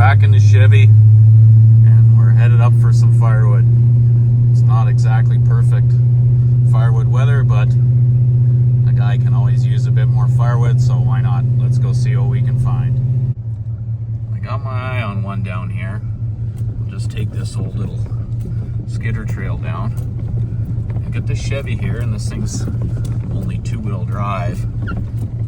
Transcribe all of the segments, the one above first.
back in the Chevy and we're headed up for some firewood. It's not exactly perfect firewood weather, but a guy can always use a bit more firewood, so why not? Let's go see what we can find. I got my eye on one down here. I'll just take this old little skidder trail down. I got this Chevy here, and this thing's only two-wheel drive.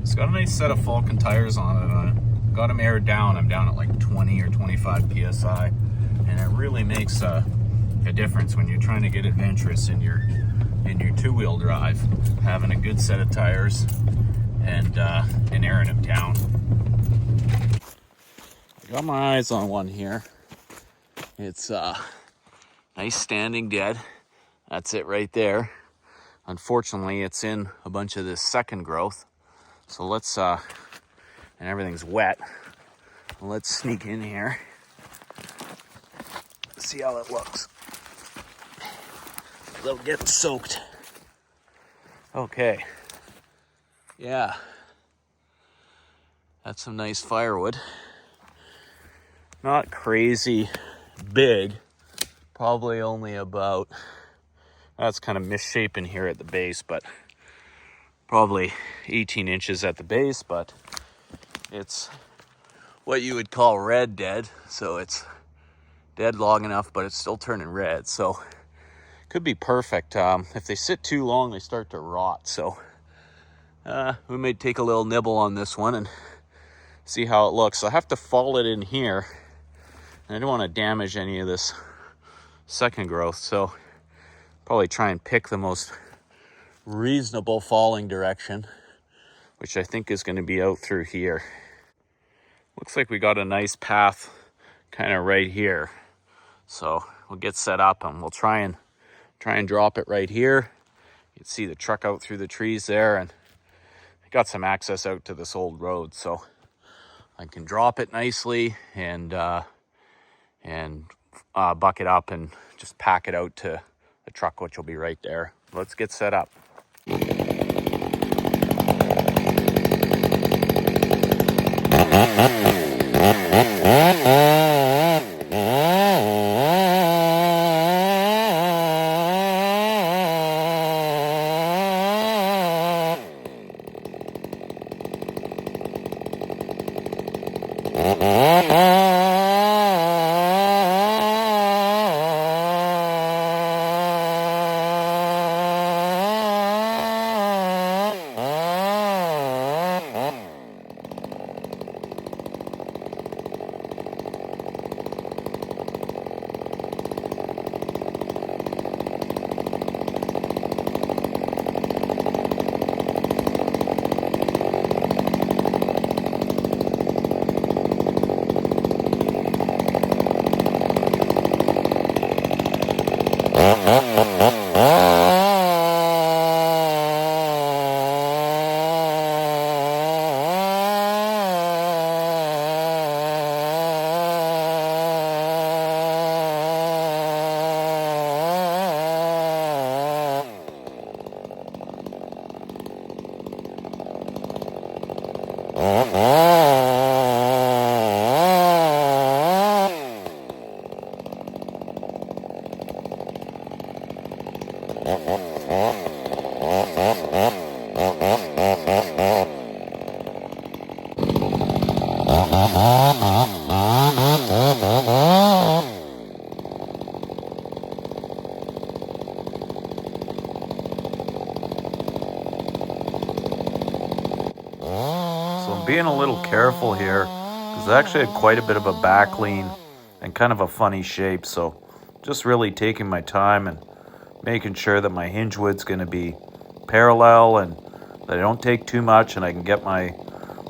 It's got a nice set of Falcon tires on it. I got them aired down. I'm down at like 20 or 25 psi, and it really makes a difference when you're trying to get adventurous in your two-wheel drive. Having a good set of tires and airing them down. I got my eyes on one here. It's nice standing dead. That's it right there. Unfortunately, it's in a bunch of this second growth. So let's, and everything's wet. Let's sneak in here. See how it looks. They'll get soaked. Okay. Yeah. That's some nice firewood. Not crazy big. Probably only about, that's kind of misshapen here at the base, but probably 18 inches at the base, but it's what you would call red dead. So it's dead long enough, but it's still turning red. So could be perfect. If they sit too long, they start to rot. So we may take a little nibble on this one and see how it looks. So I have to fall it in here. And I don't want to damage any of this second growth. So probably try and pick the most reasonable falling direction, which I think is going to be out through here. Looks like we got a nice path kind of right here. So we'll get set up and we'll try and drop it right here. You can see the truck out through the trees there, and I got some access out to this old road, so I can drop it nicely and buck it up and just pack it out to the truck, which will be right there. Let's get set up. So I'm being a little careful here because I actually had quite a bit of a back lean and kind of a funny shape. So just really taking my time and making sure that my hinge wood's going to be parallel and that I don't take too much and I can get my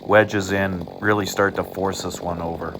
wedges in, really start to force this one over.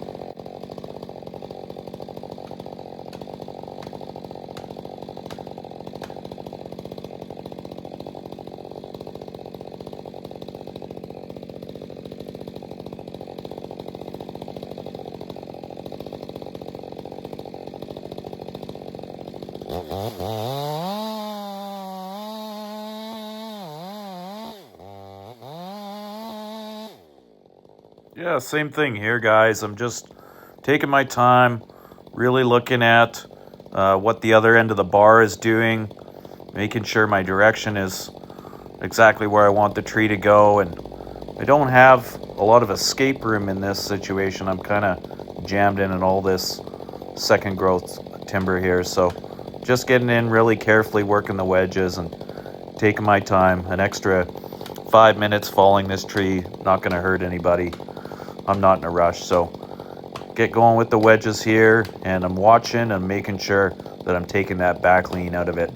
Yeah, same thing here, guys. I'm just taking my time, really looking at what the other end of the bar is doing, making sure my direction is exactly where I want the tree to go. And I don't have a lot of escape room in this situation. I'm kind of jammed in all this second growth timber here. So just getting in really carefully, working the wedges and taking my time. An extra 5 minutes falling this tree, not going to hurt anybody. I'm not in a rush. So get going with the wedges here, and I'm watching and making sure that I'm taking that back lean out of it.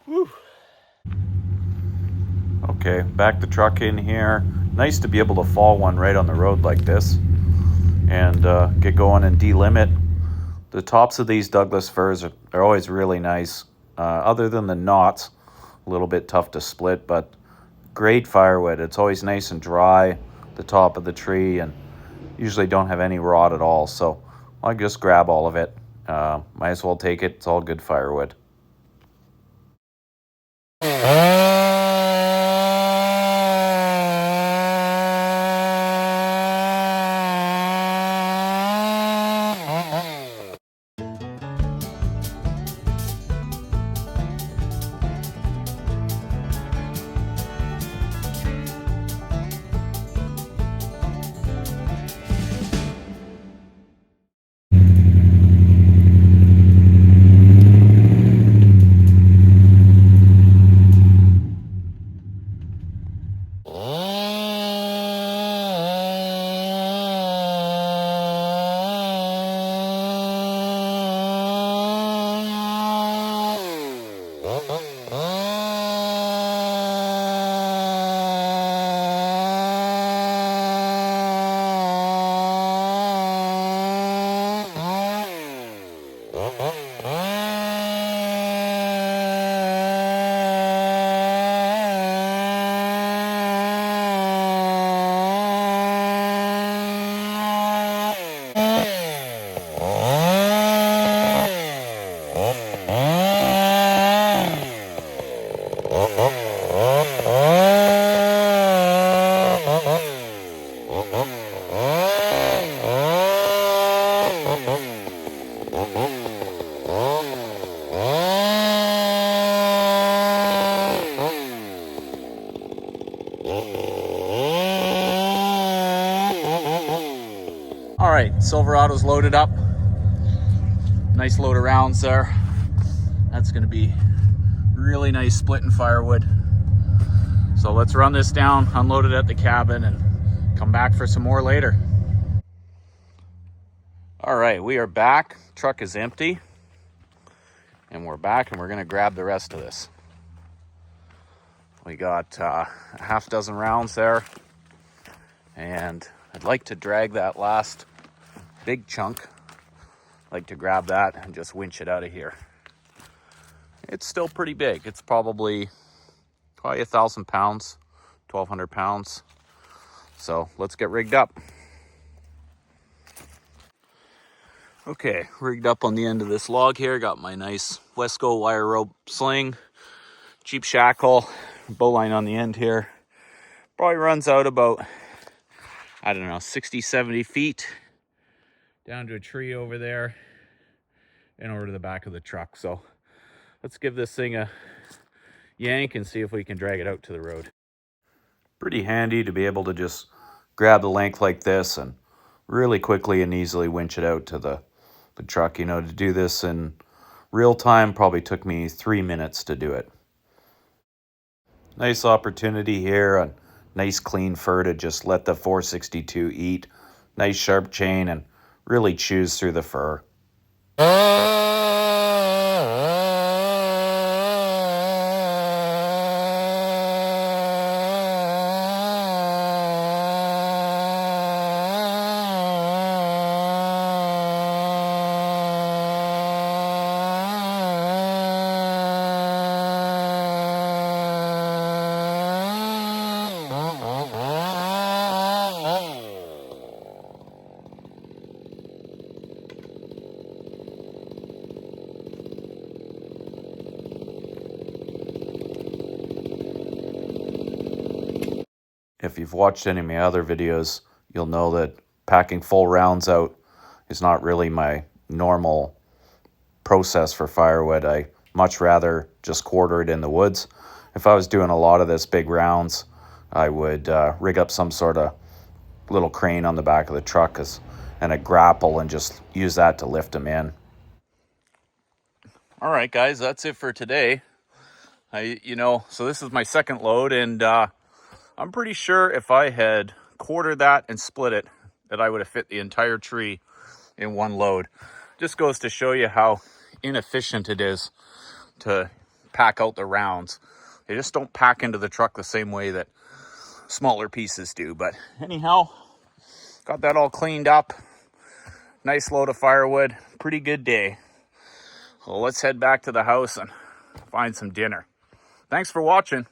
Whew. Okay, back the truck in here. Nice to be able to fall one right on the road like this and get going and delimit. The tops of these Douglas firs are always really nice. Other than the knots, a little bit tough to split, but great firewood. It's always nice and dry, the top of the tree, and usually don't have any rot at all. So I just grab all of it. Might as well take it. It's all good firewood. All right, Silverado's loaded up. Nice load of rounds there. That's gonna be really nice splitting firewood. So let's run this down, unload it at the cabin, and come back for some more later. All right, we are back. Truck is empty. And we're back, and we're gonna grab the rest of this. We got a half dozen rounds there. And I'd like to drag that last big chunk. I'd like to grab that and just winch it out of here. It's still pretty big. It's probably 1,000 pounds, 1,200 pounds. So let's get rigged up. Okay, rigged up on the end of this log here. Got my nice Wesco wire rope sling, cheap shackle, bowline on the end here. Probably runs out about, I don't know, 60, 70 feet down to a tree over there and over to the back of the truck. So let's give this thing a yank and see if we can drag it out to the road. Pretty handy to be able to just grab the length like this and really quickly and easily winch it out to the truck. You know, to do this in real time probably took me 3 minutes to do it. Nice opportunity here, a nice clean fir to just let the 462 eat. Nice sharp chain and really chews through the fir. If you've watched any of my other videos, you'll know that packing full rounds out is not really my normal process for firewood. I much rather just quarter it in the woods. If I was doing a lot of this big rounds, I would rig up some sort of little crane on the back of the truck and a grapple and just use that to lift them in. All right, guys, that's it for today. So this is my second load, and I'm pretty sure if I had quartered that and split it, that I would have fit the entire tree in one load. Just goes to show you how inefficient it is to pack out the rounds. They just don't pack into the truck the same way that smaller pieces do. But anyhow, got that all cleaned up. Nice load of firewood. Pretty good day. Well, let's head back to the house and find some dinner. Thanks for watching.